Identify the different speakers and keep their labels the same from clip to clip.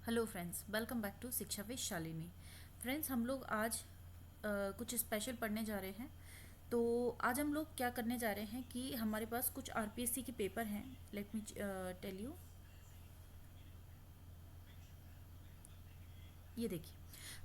Speaker 1: Hello friends, welcome back to Shiksha with Shalini. Friends, हम लोग आज कुछ स्पेशल पढ़ने जा रहे हैं। तो आज हम लोग क्या करने जा रहे हैं कि हमारे पास कुछ आरपीएससी के पेपर हैं। Let me tell you. ये देखिए,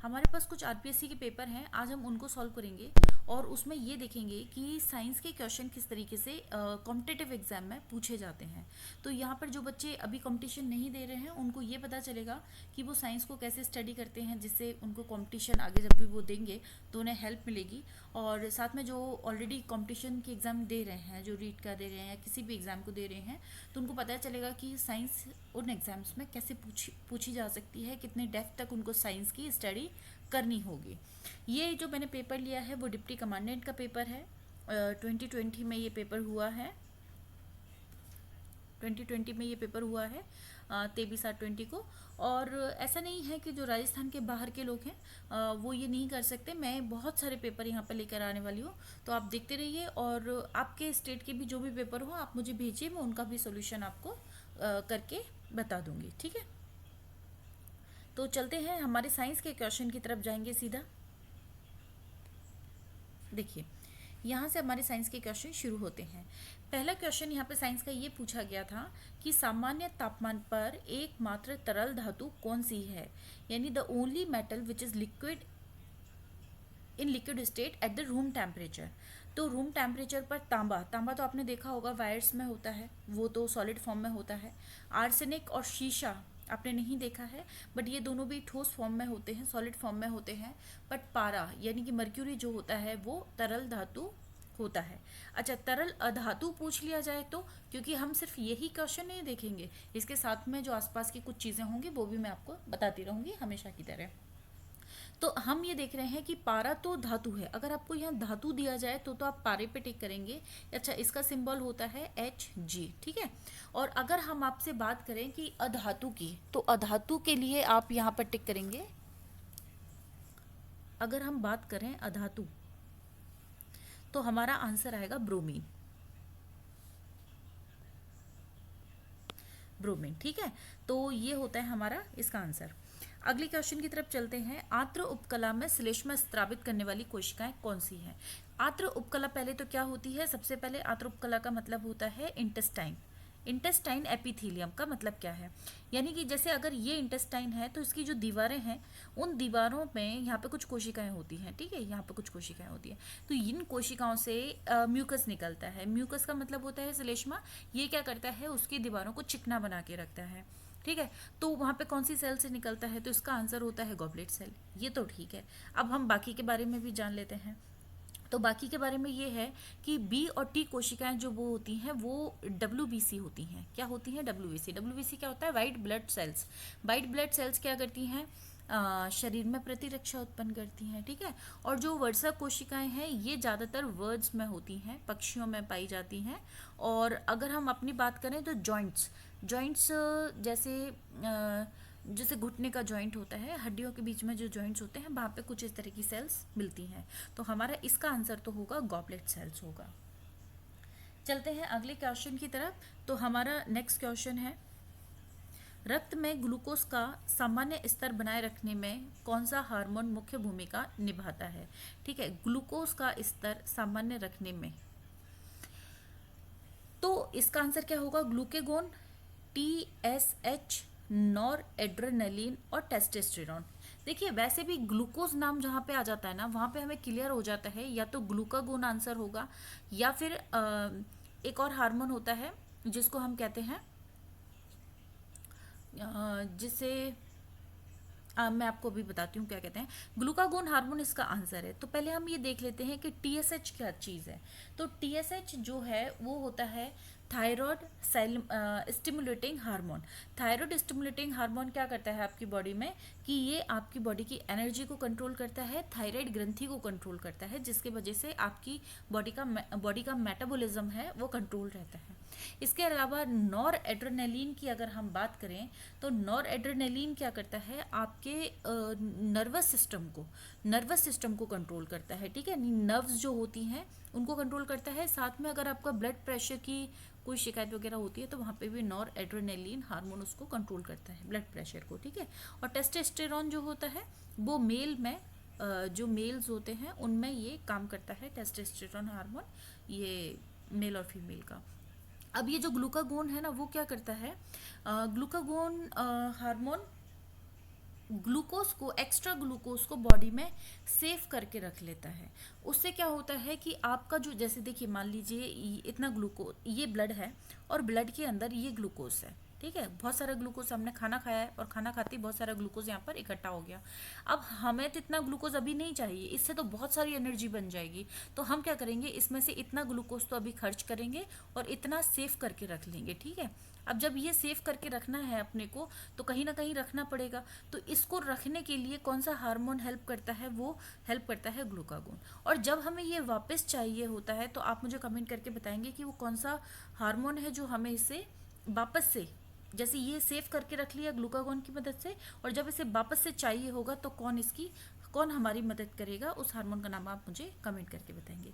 Speaker 1: हमारे पास कुछ आरपीएससी के पेपर हैं। आज हम उनको सॉल्व करेंगे और उसमें ये देखेंगे कि साइंस के क्वेश्चन किस तरीके से कॉम्पिटिटिव एग्जाम में पूछे जाते हैं। तो यहाँ पर जो बच्चे अभी कंपटीशन नहीं दे रहे हैं उनको ये पता चलेगा कि वो साइंस को कैसे स्टडी करते हैं, जिससे उनको कंपटीशन आगे जब भी वो देंगे तो उन्हें हेल्प मिलेगी। और साथ में जो ऑलरेडी कंपटीशन के एग्ज़ाम दे रहे हैं, जो रीट का दे रहे हैं या किसी भी एग्ज़ाम को दे रहे हैं, तो उनको पता चलेगा कि साइंस उन एग्ज़ाम्स में कैसे पूछी जा सकती है, कितने डेप्थ तक उनको साइंस की स्टडी करनी होगी। ये जो मैंने पेपर लिया है वो डिप्टी कमांडेंट का पेपर है। 2020 में ये पेपर हुआ है। 2020 में ये पेपर हुआ है 23/8/20 को। और ऐसा नहीं है कि जो राजस्थान के बाहर के लोग हैं वो ये नहीं कर सकते। मैं बहुत सारे पेपर यहाँ पर लेकर आने वाली हूँ, तो आप देखते रहिए। और आपके स्टेट के भी जो भी पेपर हो आप मुझे भेजिए, मैं उनका भी सोल्यूशन आपको करके बता दूंगी। ठीक है, तो चलते हैं हमारे साइंस के क्वेश्चन की तरफ जाएंगे सीधा। देखिए, यहाँ से हमारे साइंस के क्वेश्चन शुरू होते हैं। पहला क्वेश्चन यहाँ पे साइंस का ये पूछा गया था कि सामान्य तापमान पर एकमात्र तरल धातु कौन सी है, यानी the only metal which is liquid in liquid state at the room temperature. तो रूम टेम्परेचर पर तांबा, तांबा तो आपने देखा होगा वायर्स में होता है, वो तो सॉलिड फॉर्म में होता है। आर्सेनिक और शीशा आपने नहीं देखा है, बट ये दोनों भी ठोस फॉर्म में होते हैं, सॉलिड फॉर्म में होते हैं। बट पारा यानी कि मर्क्यूरी जो होता है वो तरल धातु होता है। अच्छा, तरल अधातु पूछ लिया जाए तो, क्योंकि हम सिर्फ यही क्वेश्चन नहीं देखेंगे, इसके साथ में जो आसपास की कुछ चीज़ें होंगी वो भी मैं आपको बताती रहूँगी हमेशा की तरह। तो हम ये देख रहे हैं कि पारा तो धातु है। अगर आपको यहाँ धातु दिया जाए तो आप पारे पे टिक करेंगे। अच्छा, इसका सिंबल होता है Hg। ठीक है, और अगर हम आपसे बात करें कि अधातु की, तो अधातु के लिए आप यहाँ पर टिक करेंगे। अगर हम बात करें अधातु तो हमारा आंसर आएगा ब्रोमीन। ब्रोमीन, ठीक है। तो ये होता है हमारा इसका आंसर। अगले क्वेश्चन की तरफ चलते हैं। आर्द्र उपकला में श्लेष्मा स्रावित करने वाली कोशिकाएं कौन सी हैं? आर्द्र उपकला पहले तो क्या होती है? सबसे पहले आर्द्र उपकला का मतलब होता है इंटेस्टाइन। इंटेस्टाइन एपिथीलियम का मतलब क्या है? यानी कि जैसे अगर ये इंटेस्टाइन है तो इसकी जो दीवारें हैं उन दीवारों में यहाँ पे कुछ कोशिकाएं होती हैं। ठीक है, यहाँ पे कुछ कोशिकाएं होती हैं, तो इन कोशिकाओं से म्यूकस निकलता है। म्यूकस का मतलब होता है श्लेष्मा। ये क्या करता है? उसकी दीवारों को चिकना बना के रखता है। ठीक है, तो वहाँ पे कौन सी सेल से निकलता है? तो इसका आंसर होता है गॉबलेट सेल। ये तो ठीक है। अब हम बाकी के बारे में भी जान लेते हैं। तो बाकी के बारे में ये है कि बी और टी कोशिकाएं जो वो होती हैं वो डब्ल्यूबीसी होती हैं। क्या होती हैं? डब्ल्यूबीसी। डब्ल्यूबीसी क्या होता है? White blood cells. White blood cells क्या करती हैं? शरीर में प्रतिरक्षा उत्पन्न करती हैं। ठीक है, और जो वर्षा कोशिकाएं हैं ये ज़्यादातर वर्ड्स में होती हैं, पक्षियों में पाई जाती हैं। और अगर हम अपनी बात करें तो जॉइंट्स, जॉइंट्स जैसे जैसे घुटने का जॉइंट होता है, हड्डियों के बीच में जो जॉइंट्स होते हैं वहाँ पे कुछ इस तरह की सेल्स मिलती हैं। तो हमारा इसका आंसर तो होगा गॉबलेट सेल्स होगा। चलते हैं अगले क्वेश्चन की तरफ। तो हमारा नेक्स्ट क्वेश्चन है, रक्त में ग्लूकोज का सामान्य स्तर बनाए रखने में कौन सा हार्मोन मुख्य भूमिका निभाता है? ठीक है, ग्लूकोज का स्तर सामान्य रखने में, तो इसका आंसर क्या होगा? ग्लूकेगोन, TSH, नॉर एड्रेनलिन और टेस्टोस्टेरोन। देखिए, वैसे भी ग्लूकोज नाम जहाँ पे आ जाता है ना वहाँ पे हमें क्लियर हो जाता है, या तो ग्लूकागोन आंसर होगा, या फिर एक और हार्मोन होता है जिसको हम कहते हैं जिसे मैं आपको अभी बताती हूँ क्या कहते हैं। ग्लूकागोन हार्मोन इसका आंसर है। तो पहले हम ये देख लेते हैं कि TSH क्या चीज़ है। तो TSH जो है वो होता है thyroid stimulating hormone. Thyroid stimulating hormone क्या करता है आपकी बॉडी में कि ये आपकी बॉडी की एनर्जी को कंट्रोल करता है, थायराइड ग्रंथि को कंट्रोल करता है, जिसकी वजह से आपकी बॉडी का मेटाबॉलिज्म है वो कंट्रोल रहता है। इसके अलावा नॉर एड्रेनलिन की अगर हम बात करें तो नॉर एड्रेनलिन क्या करता है? आपके नर्वस सिस्टम को कंट्रोल करता है। ठीक है, नर्व्स जो होती हैं उनको कंट्रोल करता है। साथ में अगर आपका ब्लड प्रेशर की कोई शिकायत वगैरह होती है तो वहाँ पे भी नॉर एड्रेनलिन हार्मोन उसको कंट्रोल करता है ब्लड प्रेशर को, ठीक है। और टेस्टोस्टेरोन जो होता है वो मेल में जो मेल्स होते हैं उनमें ये काम करता है टेस्टोस्टेरोन हार्मोन, ये मेल और फीमेल का। अब ये जो ग्लूकागोन है ना वो क्या करता है, ग्लूकागोन हार्मोन ग्लूकोज को, एक्स्ट्रा ग्लूकोज को बॉडी में सेव करके रख लेता है। उससे क्या होता है कि आपका जो, जैसे देखिए मान लीजिए इतना ग्लूकोज, ये ब्लड है और ब्लड के अंदर ये ग्लूकोज है, ठीक है। बहुत सारा ग्लूकोज, हमने खाना खाया है और खाना खाते ही बहुत सारा ग्लूकोज यहाँ पर इकट्ठा हो गया। अब हमें तो इतना ग्लूकोज अभी नहीं चाहिए, इससे तो बहुत सारी एनर्जी बन जाएगी। तो हम क्या करेंगे, इसमें से इतना ग्लूकोज तो अभी खर्च करेंगे और इतना सेव करके रख लेंगे, ठीक है। अब जब ये सेव करके रखना है अपने को तो कहीं ना कहीं रखना पड़ेगा। तो इसको रखने के लिए कौन सा हार्मोन हेल्प करता है, वो हेल्प करता है ग्लूकागोन। और जब हमें ये वापस चाहिए होता है तो आप मुझे कमेंट करके बताएंगे कि वो कौन सा हार्मोन है जो हमें इसे वापस से, जैसे ये सेव करके रख लिया ग्लूकागोन की मदद से, और जब इसे वापस से चाहिए होगा तो कौन हमारी मदद करेगा, उस हार्मोन का नाम आप मुझे कमेंट करके बताएंगे।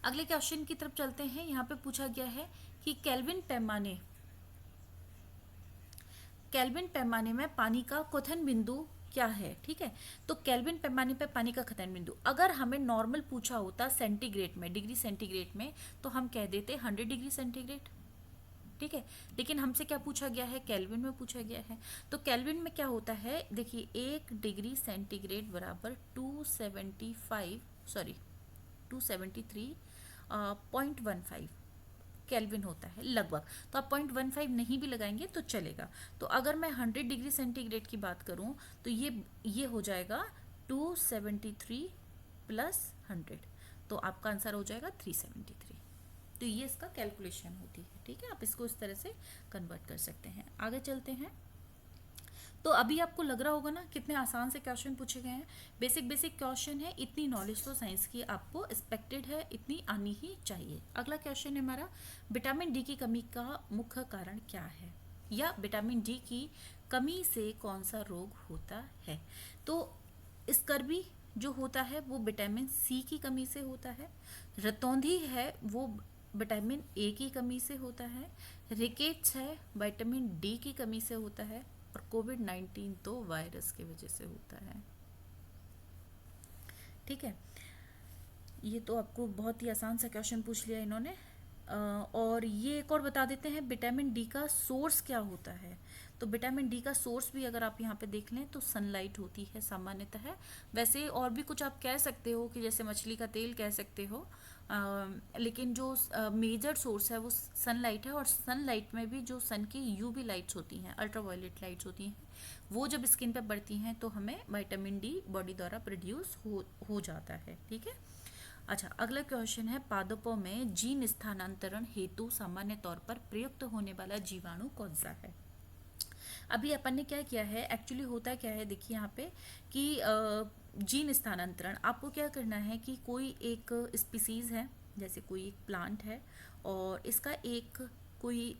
Speaker 1: अगले क्वेश्चन की तरफ चलते हैं। यहाँ पे पूछा गया है कि केल्विन पैमाने में पानी का क्वथन बिंदु क्या है, ठीक है। तो केल्विन पैमाने पे पानी का क्वथन बिंदु, अगर हमें नॉर्मल पूछा होता सेंटीग्रेड में, डिग्री सेंटीग्रेड में, तो हम कह देते 100 डिग्री सेंटीग्रेड, ठीक है। लेकिन हमसे क्या पूछा गया है, केल्विन में पूछा गया है। तो केल्विन में क्या होता है, देखिए 1 डिग्री सेंटीग्रेड बराबर 273.15 केल्विन होता है लगभग। तो आप 0.15 नहीं भी लगाएंगे तो चलेगा। तो अगर मैं 100 डिग्री सेंटीग्रेड की बात करूं तो ये हो जाएगा 273 प्लस 100, तो आपका आंसर हो जाएगा 373। तो ये इसका कैलकुलेशन होती है, ठीक है। आप इसको इस तरह से कन्वर्ट कर सकते हैं। आगे चलते हैं। तो अभी आपको लग रहा होगा ना कितने आसान से क्वेश्चन पूछे गए हैं, बेसिक क्वेश्चन है। इतनी नॉलेज तो साइंस की आपको एक्सपेक्टेड है, इतनी आनी ही चाहिए। अगला क्वेश्चन है हमारा, विटामिन डी की कमी का मुख्य कारण क्या है, या विटामिन डी की कमी से कौन सा रोग होता है। तो स्कर्वी जो होता है वो विटामिन सी की कमी से होता है। रतौंधी है वो विटामिन ए की कमी से होता है। रिकेट्स है विटामिन डी की कमी से होता है। और कोविड-19 तो वायरस की वजह से होता है, ठीक है। ये तो आपको बहुत ही आसान सा क्वेश्चन पूछ लिया इन्होंने। और ये एक और बता देते हैं, विटामिन डी का सोर्स क्या होता है। तो विटामिन डी का सोर्स भी अगर आप यहाँ पे देख लें तो सनलाइट होती है सामान्यतः। वैसे और भी कुछ आप कह सकते हो कि जैसे मछली का तेल कह सकते हो, लेकिन जो मेजर सोर्स है वो सनलाइट है। और सनलाइट में भी जो सन की यूवी लाइट्स होती हैं, अल्ट्रावायलेट लाइट्स होती हैं, वो जब स्किन पे पड़ती हैं तो हमें विटामिन डी बॉडी द्वारा प्रोड्यूस हो जाता है, ठीक है। अच्छा, अगला क्वेश्चन है, पादपों में जीन स्थानांतरण हेतु सामान्य तौर पर प्रयुक्त होने वाला जीवाणु कौन सा है। अभी अपन ने क्या किया है, एक्चुअली होता क्या है, देखिए यहाँ पे कि जीन स्थानांतरण, आपको क्या करना है कि कोई एक स्पीसीज है, जैसे कोई एक प्लांट है और इसका एक कोई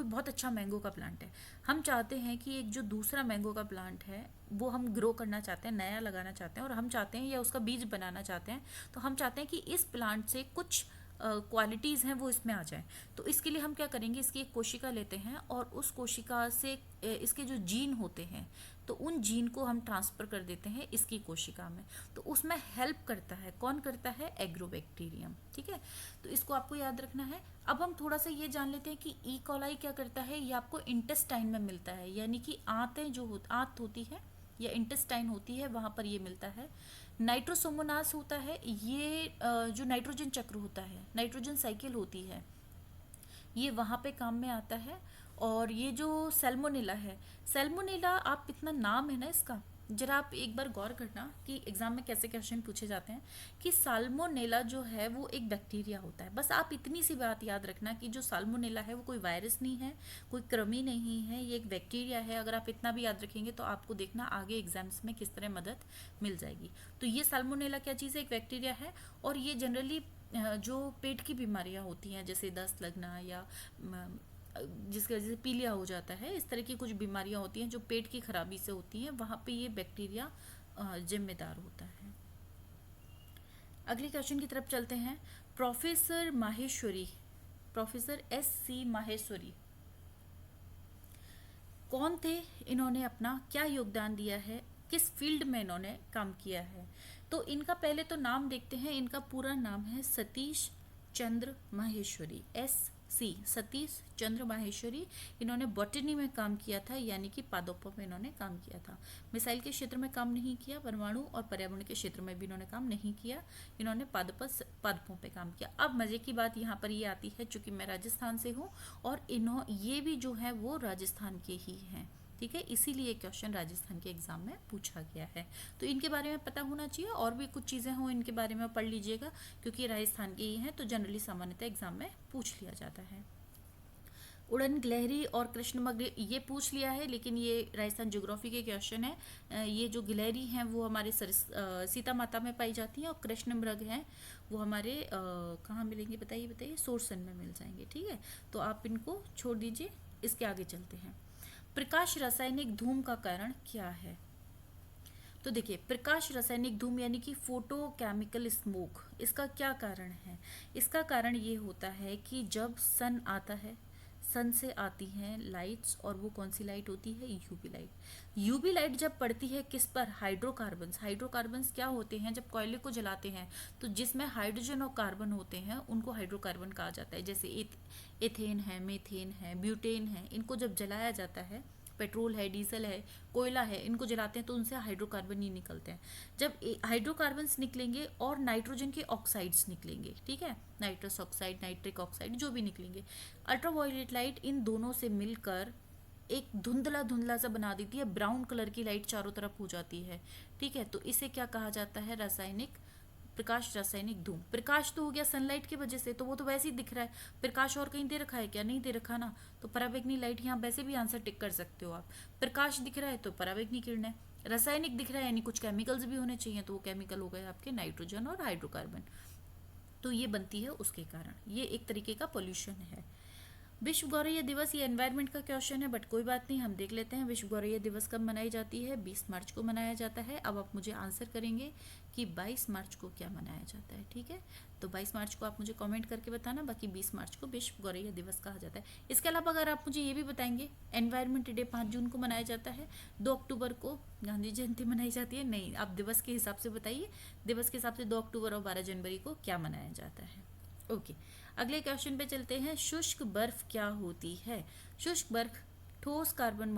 Speaker 1: बहुत अच्छा मैंगो का प्लांट है। हम चाहते हैं कि एक जो दूसरा मैंगो का प्लांट है वो हम ग्रो करना चाहते हैं, नया लगाना चाहते हैं, और हम चाहते हैं या उसका बीज बनाना चाहते हैं। तो हम चाहते हैं कि इस प्लांट से कुछ क्वालिटीज़ हैं वो इसमें आ जाए। तो इसके लिए हम क्या करेंगे, इसकी एक कोशिका लेते हैं और उस कोशिका से इसके जो जीन होते हैं तो उन जीन को हम ट्रांसफ़र कर देते हैं इसकी कोशिका में। तो उसमें हेल्प करता है, कौन करता है, एग्रोबैक्टीरियम, ठीक है। तो इसको आपको याद रखना है। अब हम थोड़ा सा ये जान लेते हैं कि ई कॉलाई क्या करता है। ये आपको इंटेस्टाइन में मिलता है, यानी कि आंत होती है या इंटेस्टाइन होती है, वहाँ पर ये मिलता है। नाइट्रोसोमोनास होता है, ये जो नाइट्रोजन चक्र होता है, नाइट्रोजन साइकिल होती है, ये वहाँ पे काम में आता है। और ये जो सैल्मोनेला है, सैल्मोनेला, आप इतना नाम है ना इसका, जरा आप एक बार गौर करना कि एग्जाम में कैसे क्वेश्चन पूछे जाते हैं कि साल्मोनेला जो है वो एक बैक्टीरिया होता है। बस आप इतनी सी बात याद रखना कि जो साल्मोनेला है वो कोई वायरस नहीं है, कोई कृमि नहीं है, ये एक बैक्टीरिया है। अगर आप इतना भी याद रखेंगे तो आपको देखना आगे एग्जाम्स में किस तरह मदद मिल जाएगी। तो ये साल्मोनेला क्या चीज़ है, एक बैक्टीरिया है। और ये जनरली जो पेट की बीमारियां होती हैं, जैसे दस्त लगना या जिसकी वजह से पीलिया हो जाता है, इस तरह की कुछ बीमारियां होती हैं जो पेट की खराबी से होती हैं, वहाँ पे ये बैक्टीरिया जिम्मेदार होता है। अगले क्वेश्चन की तरफ चलते हैं। Professor Maheshwari professor S.C. Maheshwari कौन थे, इन्होंने अपना क्या योगदान दिया है, किस फील्ड में इन्होंने काम किया है। तो इनका पहले तो नाम देखते हैं। इनका पूरा नाम है सतीश चंद्र माहेश्वरी, सतीश चंद्र माहेश्वरी। इन्होंने बॉटनी में काम किया था, यानी कि पादपों में इन्होंने काम किया था। मिसाइल के क्षेत्र में काम नहीं किया, परमाणु और पर्यावरण के क्षेत्र में भी इन्होंने काम नहीं किया। इन्होंने पादपों पे काम किया। अब मजे की बात यहाँ पर ये आती है, चूंकि मैं राजस्थान से हूँ और ये भी जो है वो राजस्थान के ही हैं, ठीक है, इसीलिए क्वेश्चन राजस्थान के एग्जाम में पूछा गया है। तो इनके बारे में पता होना चाहिए, और भी कुछ चीज़ें हों इनके बारे में पढ़ लीजिएगा, क्योंकि राजस्थान के ही हैं तो जनरली सामान्यतः एग्जाम में पूछ लिया जाता है। उड़न गिलहरी और कृष्णमृग ये पूछ लिया है, लेकिन ये राजस्थान ज्योग्राफी के क्वेश्चन है। ये जो गिलहरी हैं वो हमारे सीता माता में पाई जाती हैं, और कृष्णमृग हैं वो हमारे कहाँ मिलेंगे, बताइए सोरसन में मिल जाएंगे, ठीक है। तो आप इनको छोड़ दीजिए, इसके आगे चलते हैं। प्रकाश रासायनिक धूम का कारण क्या है। तो देखिए, प्रकाश रासायनिक धूम यानी कि फोटो केमिकल स्मोक, इसका क्या कारण है। इसका कारण ये होता है कि जब सन आता है, सन से आती हैं लाइट्स, और वो कौन सी लाइट होती है, यूवी लाइट। यूवी लाइट जब पड़ती है किस पर, हाइड्रोकार्बन्स क्या होते हैं, जब कोयले को जलाते हैं तो जिसमें हाइड्रोजन और कार्बन होते हैं उनको हाइड्रोकार्बन कहा जाता है। जैसे एथेन है, मीथेन है, ब्यूटेन है, इनको जब जलाया जाता है, पेट्रोल है, डीजल है, कोयला है, इनको जलाते हैं तो उनसे हाइड्रोकार्बन ही निकलते हैं। जब हाइड्रोकार्बन्स निकलेंगे और नाइट्रोजन के ऑक्साइड्स निकलेंगे, ठीक है, नाइट्रस ऑक्साइड, नाइट्रिक ऑक्साइड जो भी निकलेंगे, अल्ट्रावायलेट लाइट इन दोनों से मिलकर एक धुंधला धुंधला सा बना देती है, ब्राउन कलर की लाइट चारों तरफ हो जाती है, ठीक है। तो इसे क्या कहा जाता है, प्रकाश रासायनिक धूम। प्रकाश तो हो गया सनलाइट की वजह से, तो वो तो वैसे ही दिख रहा है। प्रकाश और कहीं दे रखा है क्या, नहीं दे रखा ना, तो पराबैंगनी लाइट यहाँ वैसे भी आंसर टिक कर सकते हो आप। प्रकाश दिख रहा है तो पराबैंगनी किरण है, रासायनिक दिख रहा है यानी कुछ केमिकल्स भी होने चाहिए, तो वो केमिकल हो गए आपके नाइट्रोजन और हाइड्रोकार्बन, तो ये बनती है उसके कारण। ये एक तरीके का पोल्यूशन है। विश्व गौरैया दिवस, ये एनवायरनमेंट का क्वेश्चन है, बट कोई बात नहीं, हम देख लेते हैं। विश्व गौरैया दिवस कब मनाई जाती है, 20 मार्च को मनाया जाता है। अब आप मुझे आंसर करेंगे कि 22 मार्च को क्या मनाया जाता है, ठीक है। तो 22 मार्च को आप मुझे कमेंट करके बताना, बाकी 20 मार्च को विश्व गौरैया दिवस कहा जाता है। इसके अलावा अगर आप मुझे ये भी बताएंगे, एनवायरनमेंट डे 5 जून को मनाया जाता है, 2 अक्टूबर को गांधी जयंती मनाई जाती है, नहीं, आप दिवस के हिसाब से बताइए, दिवस के हिसाब से 2 अक्टूबर और 12 जनवरी को क्या मनाया जाता है। ओके, अगले क्वेश्चन पे चलते हैं। शुष्क बर्फ क्या होती है। शुष्क बर्फ ठोस कार्बन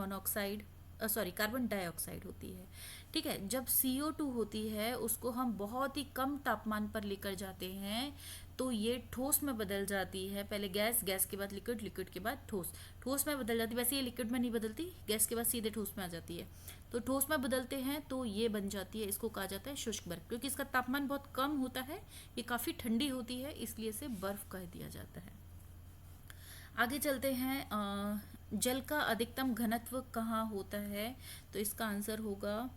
Speaker 1: डाइऑक्साइड होती है, ठीक है। जब CO2 होती है उसको हम बहुत ही कम तापमान पर लेकर जाते हैं तो ये ठोस में बदल जाती है। पहले गैस के बाद लिक्विड, लिक्विड के बाद ठोस में बदल जाती है। वैसे ये लिक्विड में नहीं बदलती, गैस के बाद सीधे ठोस में आ जाती है, तो ठोस में बदलते हैं तो ये बन जाती है, इसको कहा जाता है शुष्क बर्फ, क्योंकि इसका तापमान बहुत कम होता है, ये काफ़ी ठंडी होती है, इसलिए इसे बर्फ कह दिया जाता है। आगे चलते हैं। जल का अधिकतम घनत्व कहाँ होता है, तो इसका आंसर होगा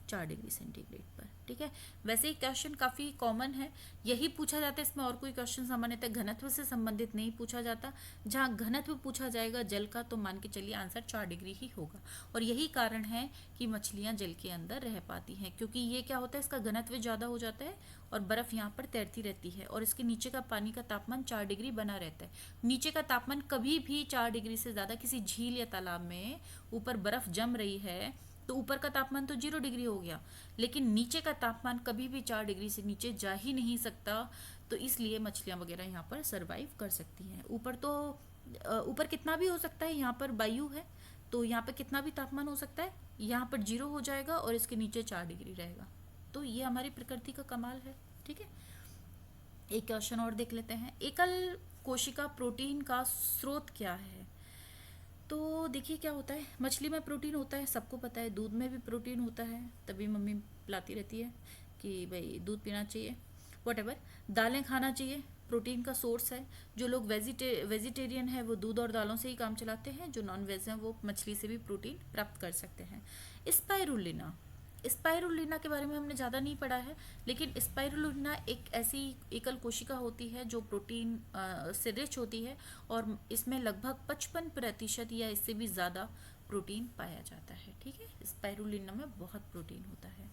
Speaker 1: 4 डिग्री सेंटीग्रेड पर, ठीक है। वैसे ही क्वेश्चन काफ़ी कॉमन है, यही पूछा जाता है, इसमें और कोई क्वेश्चन सामान्यतः घनत्व से संबंधित नहीं पूछा जाता। जहाँ घनत्व पूछा जाएगा जल का, तो मान के चलिए आंसर 4 डिग्री ही होगा। और यही कारण है कि मछलियाँ जल के अंदर रह पाती हैं, क्योंकि ये क्या होता है, इसका घनत्व ज़्यादा हो जाता है और बर्फ़ यहाँ पर तैरती रहती है, और इसके नीचे का पानी का तापमान 4 डिग्री बना रहता है। नीचे का तापमान कभी भी 4 डिग्री से ज़्यादा, किसी झील या तालाब में ऊपर बर्फ़ जम रही है तो ऊपर का तापमान तो 0 डिग्री हो गया, लेकिन नीचे का तापमान कभी भी 4 डिग्री से नीचे जा ही नहीं सकता, तो इसलिए मछलियाँ वगैरह यहाँ पर सरवाइव कर सकती हैं। ऊपर कितना भी हो सकता है, यहाँ पर वायु है तो यहाँ पर कितना भी तापमान हो सकता है, यहाँ पर 0 हो जाएगा और इसके नीचे 4 डिग्री रहेगा। तो ये हमारी प्रकृति का कमाल है, ठीक है। एक क्वेश्चन और देख लेते हैं। एकल कोशिका प्रोटीन का स्रोत क्या है। तो देखिए क्या होता है, मछली में प्रोटीन होता है, सबको पता है, दूध में भी प्रोटीन होता है, तभी मम्मी पिलाती रहती है कि भाई दूध पीना चाहिए, वॉटेवर, दालें खाना चाहिए, प्रोटीन का सोर्स है। जो लोग वेजिटेरियन है वो दूध और दालों से ही काम चलाते हैं, जो नॉन वेज हैं वो मछली से भी प्रोटीन प्राप्त कर सकते हैं। स्पाइरुलिना के बारे में हमने ज़्यादा नहीं पढ़ा है, लेकिन स्पाइरुलिना एक ऐसी एकल कोशिका होती है जो प्रोटीन से रिच होती है, और इसमें लगभग 55% या इससे भी ज़्यादा प्रोटीन पाया जाता है, ठीक है। स्पाइरुलिना में बहुत प्रोटीन होता है।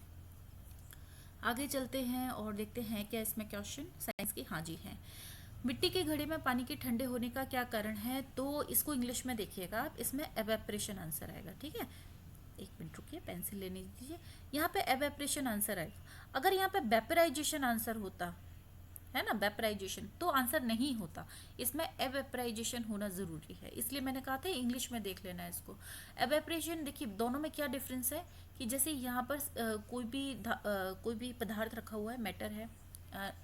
Speaker 1: आगे चलते हैं और देखते हैं क्या इसमें क्वेश्चन साइंस के, हाँ जी हैं। मिट्टी के घड़े में पानी के ठंडे होने का क्या कारण है, तो इसको इंग्लिश में देखिएगा आप, इसमें एवेपरेशन आंसर आएगा। ठीक है, एक मिनट रुकिए, पेंसिल लेने दीजिए। यहाँ पे एवेपरेशन आंसर आएगा। अगर यहाँ पे वेपराइजेशन आंसर होता है ना, वेपराइजेशन, तो आंसर नहीं होता। इसमें एवेपराइजेशन होना जरूरी है, इसलिए मैंने कहा था इंग्लिश में देख लेना है इसको। एवेपरेशन, देखिए दोनों में क्या डिफरेंस है कि जैसे यहाँ पर कोई भी पदार्थ रखा हुआ है, मैटर है,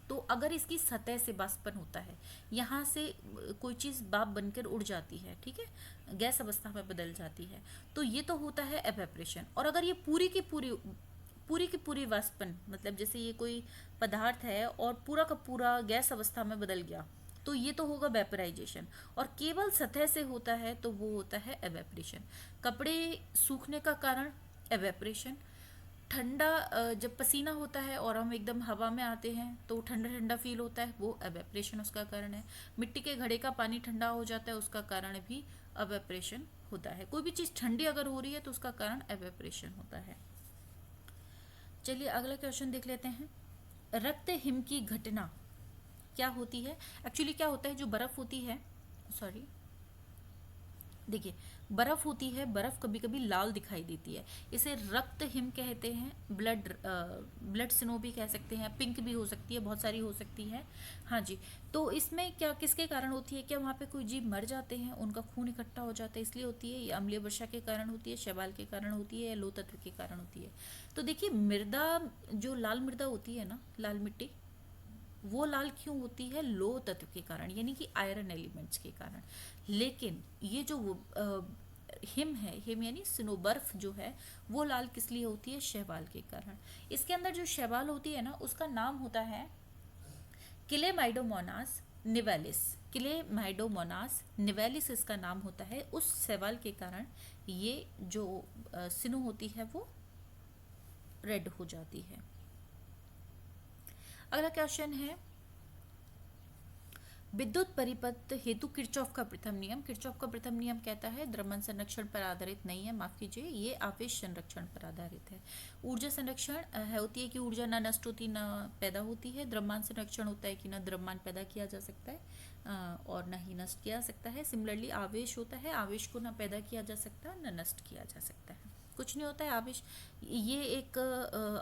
Speaker 1: तो अगर इसकी सतह से वाष्पन होता है, यहाँ से कोई चीज़ भाप बनकर उड़ जाती है, ठीक है, गैस अवस्था में बदल जाती है, तो ये तो होता है एवेपरेशन। और अगर ये पूरी की पूरी वाष्पन, मतलब जैसे ये कोई पदार्थ है और पूरा का पूरा गैस अवस्था में बदल गया, तो ये तो होगा वेपराइजेशन। और केवल सतह से होता है तो वो होता है एवेपरेशन। कपड़े सूखने का कारण एवेपरेशन। ठंडा, जब पसीना होता है और हम एकदम हवा में आते हैं तो ठंडा ठंडा फील होता है, वो एवेपरेशन उसका कारण है। मिट्टी के घड़े का पानी ठंडा हो जाता है, उसका कारण भी एवेपरेशन होता है। कोई भी चीज़ ठंडी अगर हो रही है तो उसका कारण एवेपरेशन होता है। चलिए अगला क्वेश्चन देख लेते हैं। रक्त हिम की घटना क्या होती है? एक्चुअली क्या होता है, जो बर्फ होती है, सॉरी, देखिए बर्फ होती है, बर्फ कभी कभी लाल दिखाई देती है, इसे रक्त हिम कहते हैं। ब्लड स्नो भी कह सकते हैं, पिंक भी हो सकती है, बहुत सारी हो सकती है। हाँ जी, तो इसमें क्या किसके कारण होती है? क्या वहाँ पे कोई जीव मर जाते हैं, उनका खून इकट्ठा हो जाता है इसलिए होती है, या अम्लीय वर्षा के कारण होती है, शैवाल के कारण होती है, या लोह तत्व के कारण होती है? तो देखिए मृदा, जो लाल मृदा होती है ना, लाल मिट्टी, वो लाल क्यों होती है? लोह तत्व के कारण, यानी कि आयरन एलिमेंट्स के कारण। लेकिन ये जो हिम है, हिम यानी स्नो, बर्फ जो है, वो लाल किस लिए होती है? शैवाल के कारण। इसके अंदर जो शैवाल होती है ना, उसका नाम होता है क्लेमाइडोमोनास निवेलिस। क्लेमाइडोमोनास निवेलिस इसका नाम होता है। उस शैवाल के कारण ये जो स्नो होती है वो रेड हो जाती है। अगला क्वेश्चन है, विद्युत परिपथ हेतु किरचॉफ का प्रथम नियम। किरचॉफ का प्रथम नियम कहता है द्रव्यमान संरक्षण पर आधारित नहीं है, माफ कीजिए, ये आवेश संरक्षण पर आधारित है। ऊर्जा संरक्षण होती है कि ऊर्जा ना नष्ट होती ना पैदा होती है। द्रव्यमान संरक्षण होता है कि ना द्रव्यमान पैदा किया जा सकता है और ना ही नष्ट किया जा सकता है। सिमिलरली आवेश होता है, आवेश को ना पैदा किया जा सकता है ना नष्ट किया जा सकता है, कुछ नहीं होता है आवेश। ये एक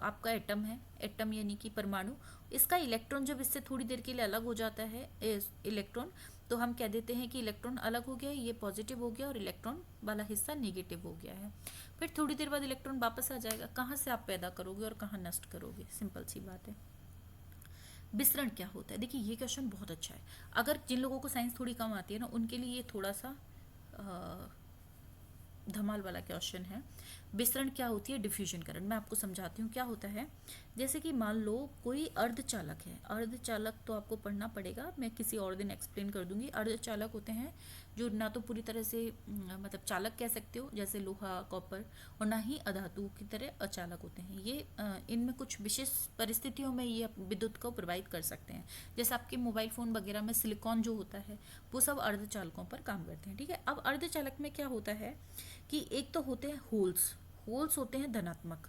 Speaker 1: आपका एटम है, एटम यानी कि परमाणु। इसका इलेक्ट्रॉन जब इससे थोड़ी देर के लिए अलग हो जाता है, इलेक्ट्रॉन, तो हम कह देते हैं कि इलेक्ट्रॉन अलग हो गया, ये पॉजिटिव हो गया और इलेक्ट्रॉन वाला हिस्सा नेगेटिव हो गया है। फिर थोड़ी देर बाद इलेक्ट्रॉन वापस आ जाएगा। कहाँ से आप पैदा करोगे और कहाँ नष्ट करोगे? सिंपल सी बात है। विसरण क्या होता है? देखिए ये क्वेश्चन बहुत अच्छा है। अगर जिन लोगों को साइंस थोड़ी कम आती है ना, उनके लिए ये थोड़ा सा धमाल वाला क्वेश्चन है। विसरण क्या होती है? Diffusion current. मैं आपको समझाती हूँ क्या होता है। जैसे कि मान लो कोई अर्धचालक है, अर्धचालक तो आपको पढ़ना पड़ेगा, मैं किसी और दिन एक्सप्लेन कर दूंगी। अर्धचालक होते हैं जो ना तो पूरी तरह से मतलब चालक कह सकते हो जैसे लोहा, कॉपर, और ना ही अधातु की तरह अचालक होते हैं। ये इनमें कुछ विशेष परिस्थितियों में ये विद्युत को प्रभावित कर सकते हैं। जैसे आपके मोबाइल फ़ोन वगैरह में सिलिकॉन जो होता है वो सब अर्धचालकों पर काम करते हैं। ठीक है, अब अर्धचालक में क्या होता है कि एक तो होते हैं होल्स होते हैं धनात्मक,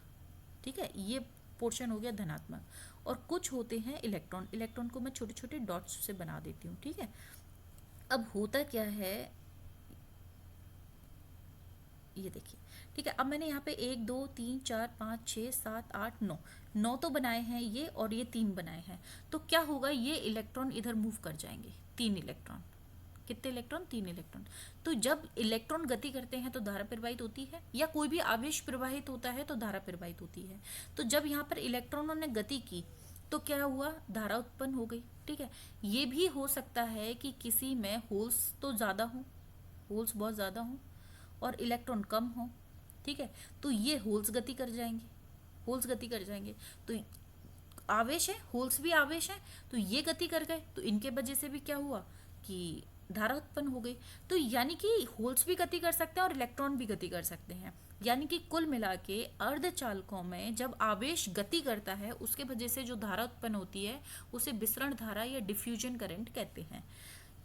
Speaker 1: ठीक है, ये पोर्शन हो गया धनात्मक, और कुछ होते हैं इलेक्ट्रॉन को मैं छोटे छोटे डॉट्स से बना देती हूँ। ठीक है, अब होता क्या है, ये देखिए, ठीक है, अब मैंने यहाँ पे 1 2 3 4 5 6 7 8 9 तो बनाए हैं ये, और ये 3 बनाए हैं। तो क्या होगा, ये इलेक्ट्रॉन इधर मूव कर जाएंगे, 3 इलेक्ट्रॉन। कितने इलेक्ट्रॉन? 3 इलेक्ट्रॉन। तो जब इलेक्ट्रॉन गति करते हैं तो धारा प्रवाहित होती है, या कोई भी आवेश प्रवाहित होता है तो धारा प्रवाहित होती है। तो जब यहाँ पर इलेक्ट्रॉनों ने गति की तो क्या हुआ, धारा उत्पन्न हो गई। ठीक है, ये भी हो सकता है कि किसी में होल्स तो ज़्यादा हों, होल्स बहुत ज़्यादा हों और इलेक्ट्रॉन कम हो। ठीक है, तो ये होल्स गति कर जाएंगे, तो आवेश है, होल्स भी आवेश है, तो ये गति कर गए, तो इनके वजह से भी क्या हुआ कि धारा उत्पन्न हो गई। तो यानी कि होल्स भी गति कर सकते हैं और इलेक्ट्रॉन भी गति कर सकते हैं। यानी कि कुल मिला के अर्धचालकों में जब आवेश गति करता है उसके वजह से जो धारा उत्पन्न होती है उसे विसरण धारा या डिफ्यूजन करंट कहते हैं।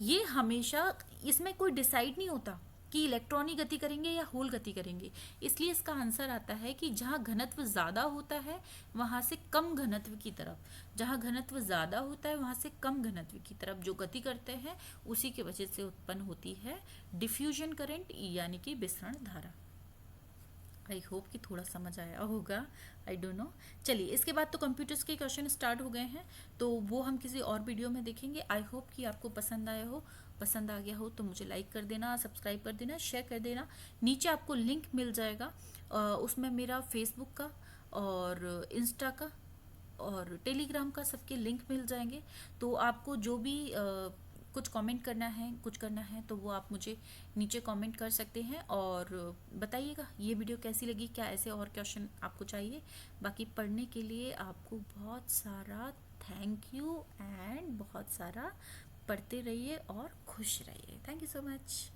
Speaker 1: ये हमेशा, इसमें कोई डिसाइड नहीं होता कि इलेक्ट्रॉन ही गति करेंगे या होल गति करेंगे। इसलिए इसका आंसर आता है कि जहाँ घनत्व ज़्यादा होता है वहाँ से कम घनत्व की तरफ, जहाँ घनत्व ज़्यादा होता है वहाँ से कम घनत्व की तरफ जो गति करते हैं उसी की वजह से उत्पन्न होती है डिफ्यूजन करंट यानी कि विसरण धारा। आई होप कि थोड़ा समझ आया होगा, आई डोंट नो। चलिए इसके बाद तो कंप्यूटर्स के क्वेश्चन स्टार्ट हो गए हैं, तो वो हम किसी और वीडियो में देखेंगे। आई होप कि आपको पसंद आया हो, पसंद आ गया हो तो मुझे लाइक कर देना, सब्सक्राइब कर देना, शेयर कर देना। नीचे आपको लिंक मिल जाएगा, उसमें मेरा फेसबुक का और इंस्टा का और टेलीग्राम का सबके लिंक मिल जाएंगे। तो आपको जो भी कुछ कमेंट करना है, कुछ करना है तो वो आप मुझे नीचे कमेंट कर सकते हैं और बताइएगा ये वीडियो कैसी लगी, क्या ऐसे और क्वेश्चन आपको चाहिए। बाकी पढ़ने के लिए आपको बहुत सारा थैंक यू एंड बहुत सारा पढ़ते रहिए और खुश रहिए। Thank you so much.